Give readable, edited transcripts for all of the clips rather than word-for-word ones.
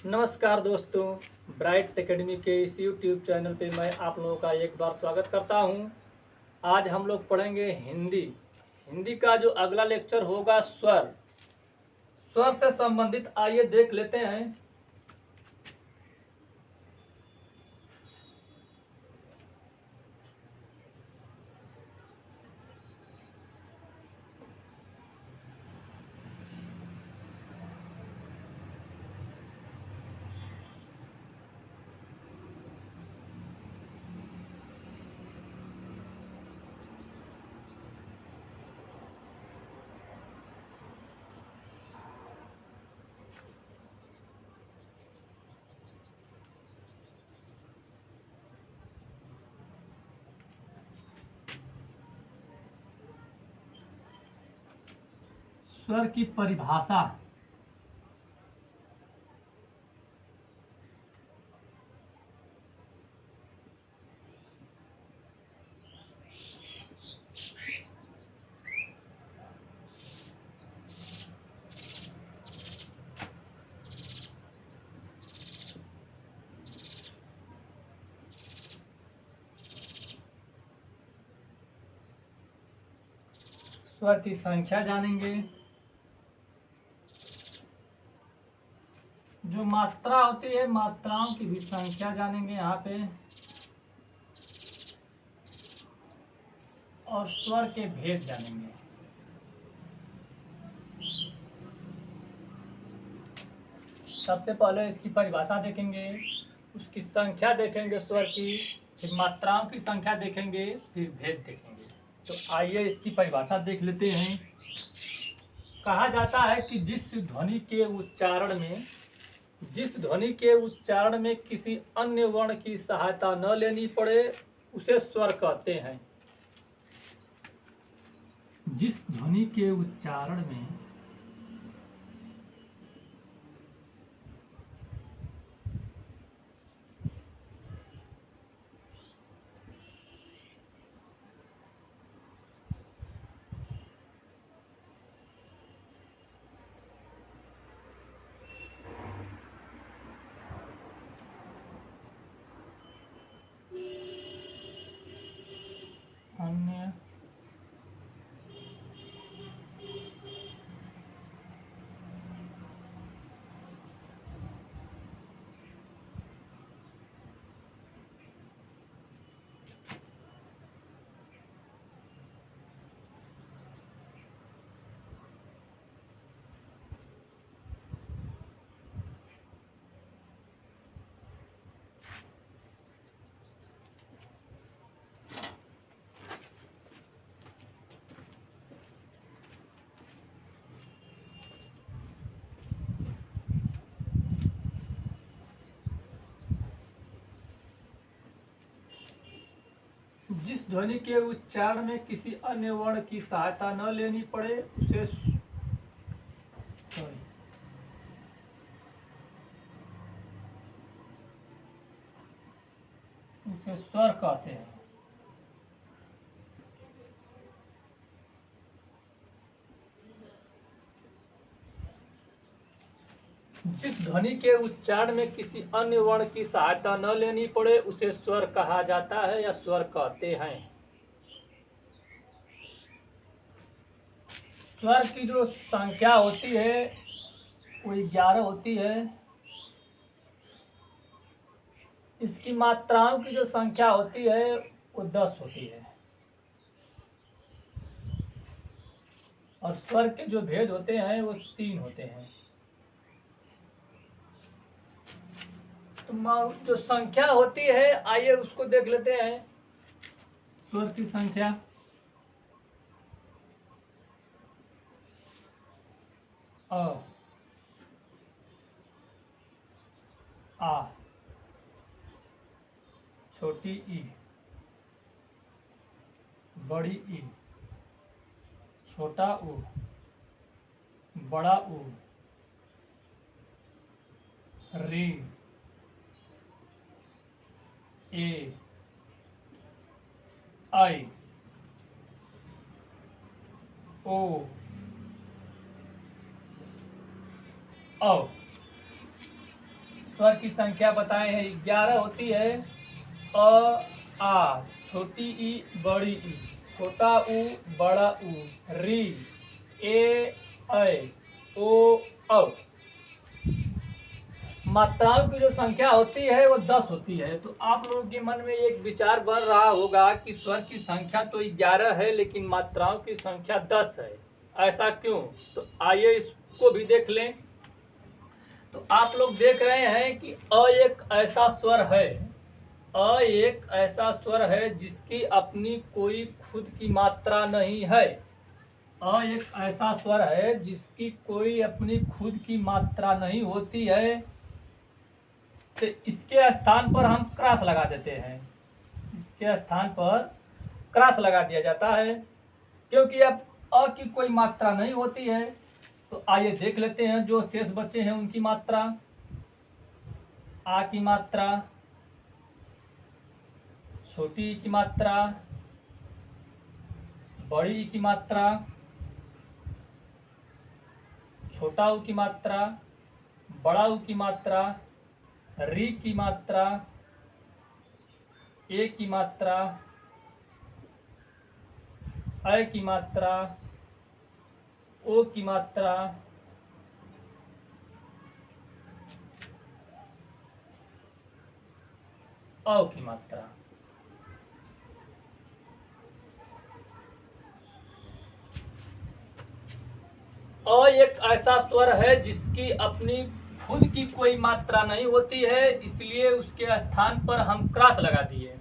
नमस्कार दोस्तों, bright academy के इस यूट्यूब चैनल पे मैं आप लोगों का एक बार स्वागत करता हूं। आज हम लोग पढ़ेंगे हिंदी। हिंदी का जो अगला लेक्चर होगा स्वर। स्वर से संबंधित आइए देख लेते हैं। स्वर की परिभाषा। स्वर की संख्या जानेंगे। जो मात्रा होती है, मात्राओं की भी संख्या जानेंगे यहाँ पे। और स्वर के भेद जानेंगे। सबसे पहले इसकी परिभाषा देखेंगे, उसकी संख्या देखेंगे स्वर की, फिर मात्राओं की संख्या देखेंगे, फिर भेद देखेंगे। तो आइए इसकी परिभाषा देख लेते हैं। कहा जाता है कि जिस ध्वनि के उच्चारण में किसी अन्य वर्ण की सहायता न लेनी पड़े उसे स्वर कहते हैं। जिस ध्वनि के उच्चारण में अन्य जिस ध्वनि के उच्चारण में किसी अन्य वर्ण की सहायता न लेनी पड़े उसे स्वर कहते हैं। जिस ध्वनि के उच्चारण में किसी अन्य वर्ण की सहायता न लेनी पड़े उसे स्वर कहा जाता है या स्वर कहते हैं। स्वर की जो संख्या होती है वो 11 होती है। इसकी मात्राओं की जो संख्या होती है वो 10 होती है। और स्वर के जो भेद होते हैं वो 3 होते हैं। तो जो संख्या होती है आइए उसको देख लेते हैं। स्वर की संख्या अ, आ, छोटी ई, बड़ी ई, छोटा ऊ, बड़ा ऊ, री, ए, आई, ओ, औ। स्वर की संख्या बताए हैं 11 होती है। अ आ, छोटी ई बड़ी ई, छोटा ऊ बड़ा ऊ, री, ए ऐ, ओ औ। मात्राओं की जो संख्या होती है वो 10 होती है। तो आप लोगों के मन में एक विचार बन रहा होगा कि स्वर की संख्या तो 11 है लेकिन मात्राओं की संख्या 10 है, ऐसा क्यों? तो आइए इसको भी देख लें। तो आप लोग देख रहे हैं कि अ एक ऐसा स्वर है, अ एक ऐसा स्वर है जिसकी अपनी कोई खुद की मात्रा नहीं है। अ एक ऐसा स्वर है जिसकी कोई अपनी खुद की मात्रा नहीं होती है। तो इसके स्थान पर हम क्रॉस लगा देते हैं, इसके स्थान पर क्रॉस लगा दिया जाता है क्योंकि अब अ की कोई मात्रा नहीं होती है। तो आइए देख लेते हैं जो शेष बच्चे हैं उनकी मात्रा। आ की मात्रा, छोटी ई की मात्रा, बड़ी ई की मात्रा, छोटा ऊ की मात्रा, बड़ा ऊ की मात्रा, री की मात्रा, ए की मात्रा, ऐ की मात्रा, ओ की मात्रा, औ की मात्रा। अ एक ऐसा स्वर है जिसकी अपनी खुद की कोई मात्रा नहीं होती है, इसलिए उसके स्थान पर हम क्रॉस लगा दिए।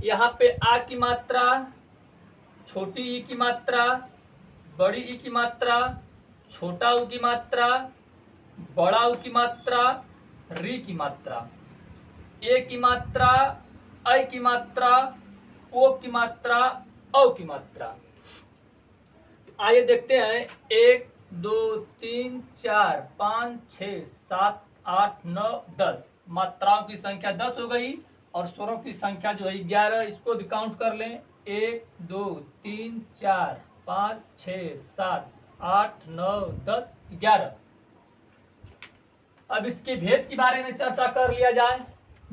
यहाँ पे आ की मात्रा, छोटी ई की मात्रा, बड़ी ई की मात्रा, छोटा ऊ की मात्रा, बड़ा ऊ की मात्रा, री की मात्रा, ए की मात्रा, ऐ की मात्रा, ओ की मात्रा, औ की मात्रा। आइए देखते हैं 1 2 3 4 5 6 7 8 9 10 मात्राओं की संख्या 10 हो गई और स्वरों की संख्या जो है 11। इसको भी काउंट कर लें 1 2 3 4 5 6 7 8 9 10 11। अब इसके भेद के बारे में चर्चा कर लिया जाए।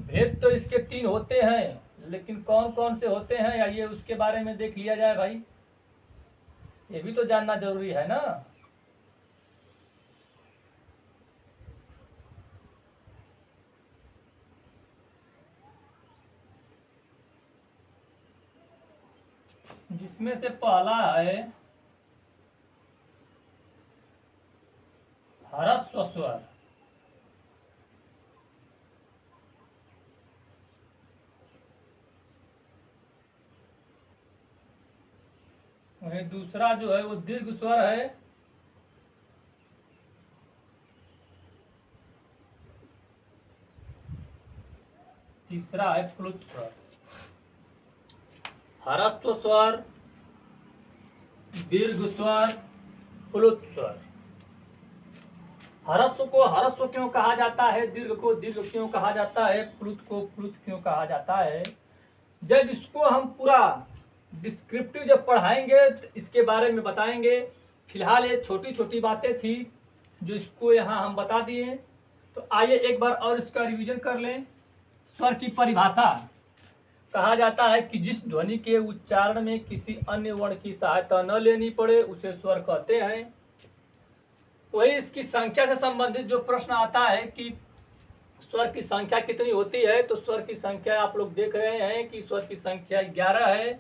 भेद तो इसके 3 होते हैं लेकिन कौन कौन से होते हैं आइए उसके बारे में देख लिया जाए भाई, ये भी तो जानना जरूरी है ना। जिसमें से पहला है ह्रस्व स्वर, वहीं दूसरा जो है वो दीर्घ स्वर है, तीसरा है प्लुत स्वर। ह्रस्व स्वर, दीर्घ स्वर, प्लुत स्वर। ह्रस्व को ह्रस्व क्यों कहा जाता है, दीर्घ को दीर्घ क्यों कहा जाता है, प्लुत को प्लुत क्यों कहा जाता है? जब इसको हम पूरा डिस्क्रिप्टिव जब पढ़ाएंगे तो इसके बारे में बताएंगे। फिलहाल ये छोटी छोटी बातें थी जो इसको यहाँ हम बता दिए। तो आइए एक बार और इसका रिवीजन कर लें। स्वर की परिभाषा, कहा जाता है कि जिस ध्वनि के उच्चारण में किसी अन्य वर्ण की सहायता न लेनी पड़े उसे स्वर कहते हैं। वही इसकी संख्या से संबंधित जो प्रश्न आता है कि स्वर की संख्या कितनी होती है, तो स्वर की संख्या आप लोग देख रहे हैं कि स्वर की संख्या 11 है।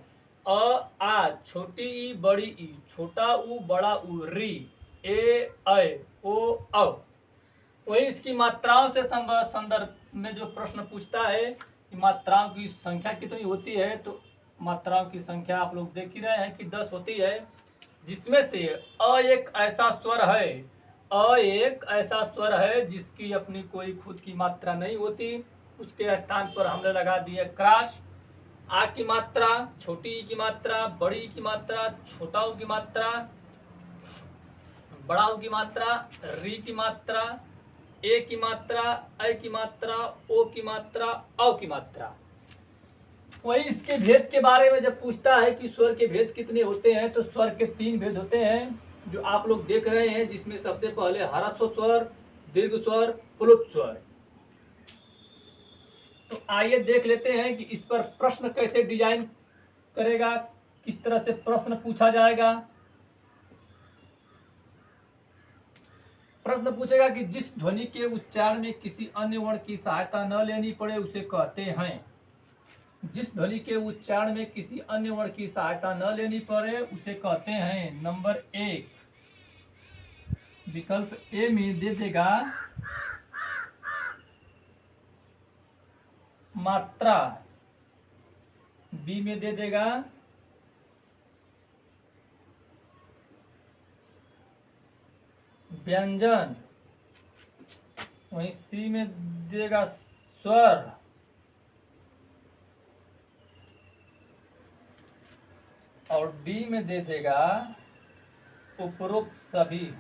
अ आ, छोटी ई बड़ी ई, छोटा ऊ बड़ा ऊ, री, ए ऐ, ओ औ। वही इसकी मात्राओं से संदर्भ में जो प्रश्न पूछता है कि मात्राओं की संख्या कितनी होती है, तो मात्राओं की संख्या आप लोग देख ही रहे हैं कि 10 होती है। जिसमें से अ एक ऐसा स्वर है, अ एक ऐसा स्वर है जिसकी अपनी कोई खुद की मात्रा नहीं होती, उसके स्थान पर हमने लगा दिया क्रॉस। आ की मात्रा, छोटी ई की मात्रा, बड़ी ई की मात्रा, छोटा ऊ की मात्रा, बड़ा ऊ की मात्रा, री की मात्रा, ए की मात्रा, ऐ की मात्रा, ओ की मात्रा, औ की मात्रा। वही इसके भेद के बारे में जब पूछता है कि स्वर के भेद कितने होते हैं, तो स्वर के 3 भेद होते हैं जो आप लोग देख रहे हैं, जिसमें सबसे पहले ह्रस्व स्वर, दीर्घ स्वर, प्लुत स्वर। तो आइए देख लेते हैं कि इस पर प्रश्न कैसे डिजाइन करेगा, किस तरह से प्रश्न पूछा जाएगा। प्रश्न पूछेगा कि जिस ध्वनि के उच्चारण में किसी अन्य वर्ण की सहायता न लेनी पड़े उसे कहते हैं। जिस ध्वनि के उच्चारण में किसी अन्य वर्ण की सहायता न लेनी पड़े उसे कहते हैं। नंबर 1 विकल्प ए में दे देगा मात्रा, बी में दे देगा व्यंजन, वहीं सी में देगा स्वर, और डी में दे देगा उपरोक्त सभी।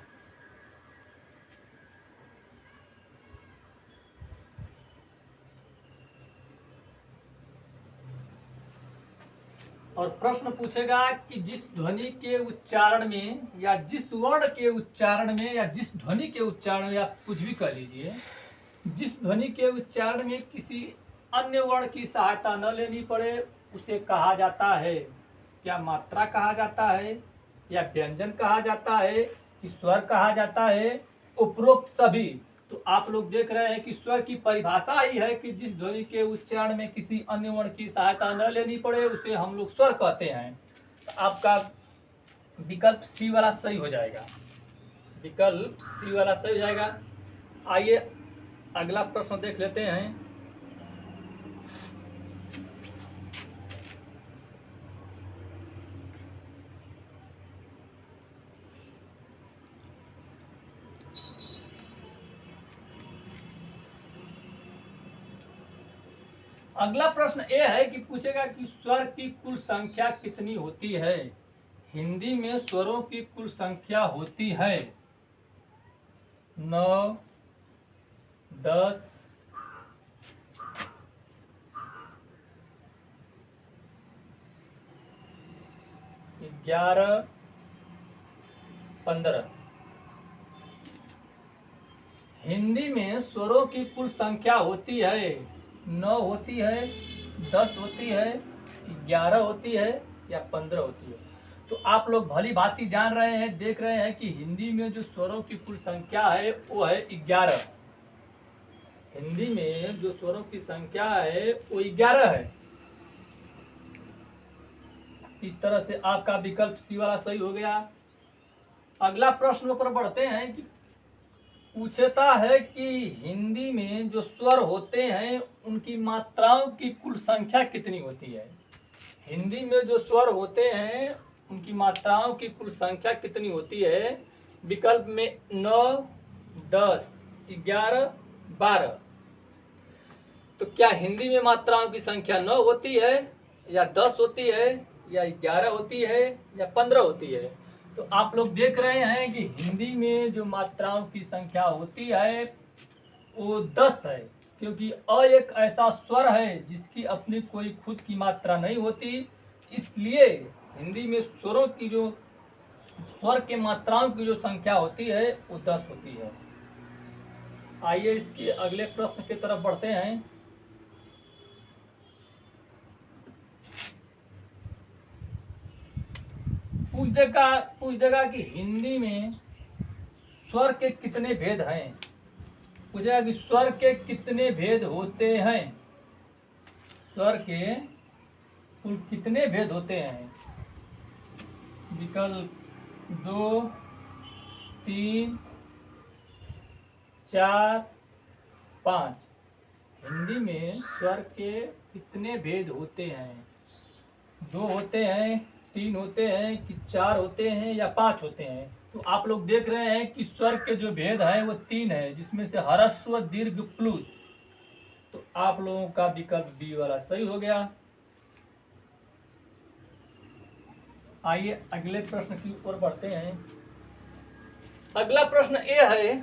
और प्रश्न पूछेगा कि जिस ध्वनि के उच्चारण में या जिस वर्ण के उच्चारण में या जिस ध्वनि के उच्चारण में, आप कुछ भी कह लीजिए, जिस ध्वनि के उच्चारण में किसी अन्य वर्ण की सहायता न लेनी पड़े उसे कहा जाता है। क्या मात्रा कहा जाता है, या व्यंजन कहा जाता है, कि स्वर कहा जाता है, उपरोक्त सभी। तो आप लोग देख रहे हैं कि स्वर की परिभाषा ही है कि जिस ध्वनि के उच्चारण में किसी अन्य वर्ण की सहायता न लेनी पड़े उसे हम लोग स्वर कहते हैं। तो आपका विकल्प सी वाला सही हो जाएगा, विकल्प सी वाला सही हो जाएगा। आइए अगला प्रश्न देख लेते हैं। अगला प्रश्न ये है कि पूछेगा कि स्वर की कुल संख्या कितनी होती है। हिंदी में स्वरों की कुल संख्या होती है 9, 10, 11, 15। हिंदी में स्वरों की कुल संख्या होती है 9 होती है, 10 होती है, 11 होती है, या 15 होती है। तो आप लोग भली भांति जान रहे हैं, देख रहे हैं कि हिंदी में जो स्वरों की कुल संख्या है वो है 11। हिंदी में जो स्वरों की संख्या है वो 11 है। इस तरह से आपका विकल्प सी वाला सही हो गया। अगला प्रश्न पर बढ़ते हैं कि पूछता है कि हिंदी में जो स्वर होते हैं उनकी मात्राओं की कुल संख्या कितनी होती है। हिंदी में जो स्वर होते हैं उनकी मात्राओं की कुल संख्या कितनी होती है। विकल्प में 9, 10, 11, 12। तो क्या हिंदी में मात्राओं की संख्या 9 होती है, या 10 होती है, या 11 होती है, या 15 होती है। तो आप लोग देख रहे हैं कि हिंदी में जो मात्राओं की संख्या होती है वो 10 है, क्योंकि अ एक ऐसा स्वर है जिसकी अपनी कोई खुद की मात्रा नहीं होती, इसलिए हिंदी में स्वरों की जो स्वर के मात्राओं की जो संख्या होती है वो 10 होती है। आइए इसके अगले प्रश्न की तरफ बढ़ते हैं। पूछ देगा कि हिंदी में स्वर के कितने भेद हैं। पूछेगा कि स्वर के कितने भेद होते हैं, स्वर के कुल कितने भेद होते हैं। विकल्प 2, 3, 4, 5। हिंदी में स्वर के कितने भेद होते हैं। 2 होते हैं, 3 होते हैं, कि 4 होते हैं, या 5 होते हैं। तो आप लोग देख रहे हैं कि स्वर के जो भेद है वो 3 है, जिसमें से ह्रस्व, दीर्घ, प्लुत। तो आप लोगों का विकल्प बी वाला सही हो गया। आइए अगले प्रश्न की ओर बढ़ते हैं। अगला प्रश्न ये है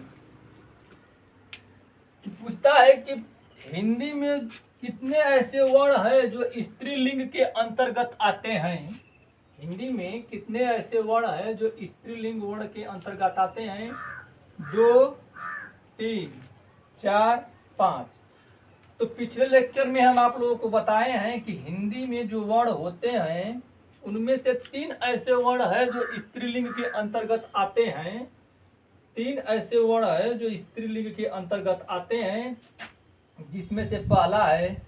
कि पूछता है कि हिंदी में कितने ऐसे वर्ण हैं जो स्त्रीलिंग के अंतर्गत आते हैं। हिंदी में कितने ऐसे वर्ण हैं जो स्त्रीलिंग वर्ण के अंतर्गत आते हैं। 2, 3 4 5। तो पिछले लेक्चर में हम आप लोगों को बताए हैं कि हिंदी में जो वर्ण होते हैं उनमें से 3 ऐसे वर्ण है जो स्त्रीलिंग के अंतर्गत आते हैं। 3 ऐसे वर्ण है जो स्त्रीलिंग के अंतर्गत आते हैं, जिसमें से पहला है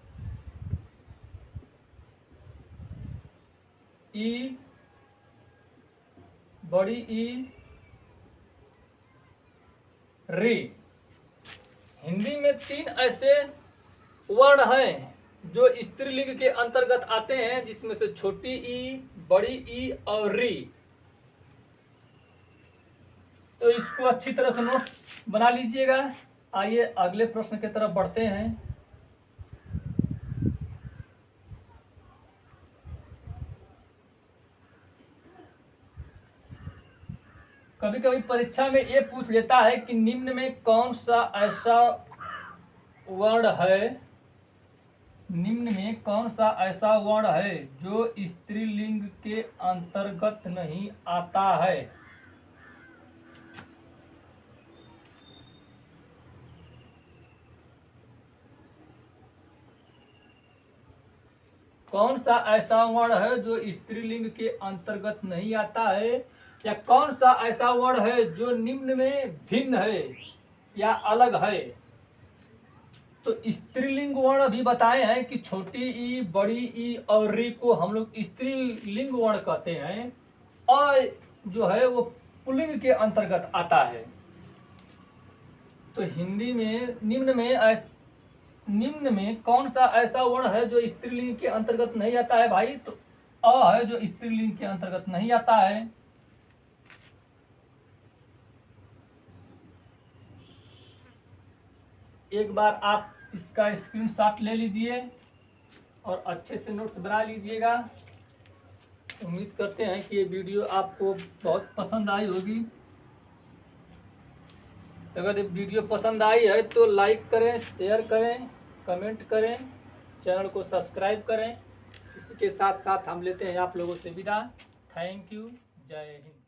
ई, बड़ी ई, री। हिंदी में 3 ऐसे वर्ण हैं जो स्त्रीलिंग के अंतर्गत आते हैं, जिसमें से छोटी ई, बड़ी ई और री। तो इसको अच्छी तरह से नोट बना लीजिएगा। आइए अगले प्रश्न की तरफ बढ़ते हैं। कभी कभी परीक्षा में ये पूछ लेता है कि निम्न में कौन सा ऐसा वर्ण है, निम्न में कौन सा ऐसा वर्ण है जो स्त्रीलिंग के अंतर्गत नहीं आता है। कौन सा ऐसा वर्ण है जो स्त्रीलिंग के अंतर्गत नहीं आता है, या कौन सा ऐसा वर्ण है जो निम्न में भिन्न है या अलग है। तो स्त्रीलिंग वर्ण भी बताए हैं कि छोटी ई, बड़ी ई और री को हम लोग स्त्रीलिंग वर्ण कहते हैं, और जो है वो पुल्लिंग के अंतर्गत आता है। तो हिंदी में निम्न में कौन सा ऐसा वर्ण है जो स्त्रीलिंग के अंतर्गत नहीं आता है भाई। तो अ है जो स्त्रीलिंग के अंतर्गत नहीं आता है। एक बार आप इसका स्क्रीनशॉट ले लीजिए और अच्छे से नोट्स बना लीजिएगा। उम्मीद करते हैं कि ये वीडियो आपको बहुत पसंद आई होगी। अगर ये वीडियो पसंद आई है तो लाइक करें, शेयर करें, कमेंट करें, चैनल को सब्सक्राइब करें। इसी के साथ साथ हम लेते हैं आप लोगों से विदा। Thank you. जय हिंद।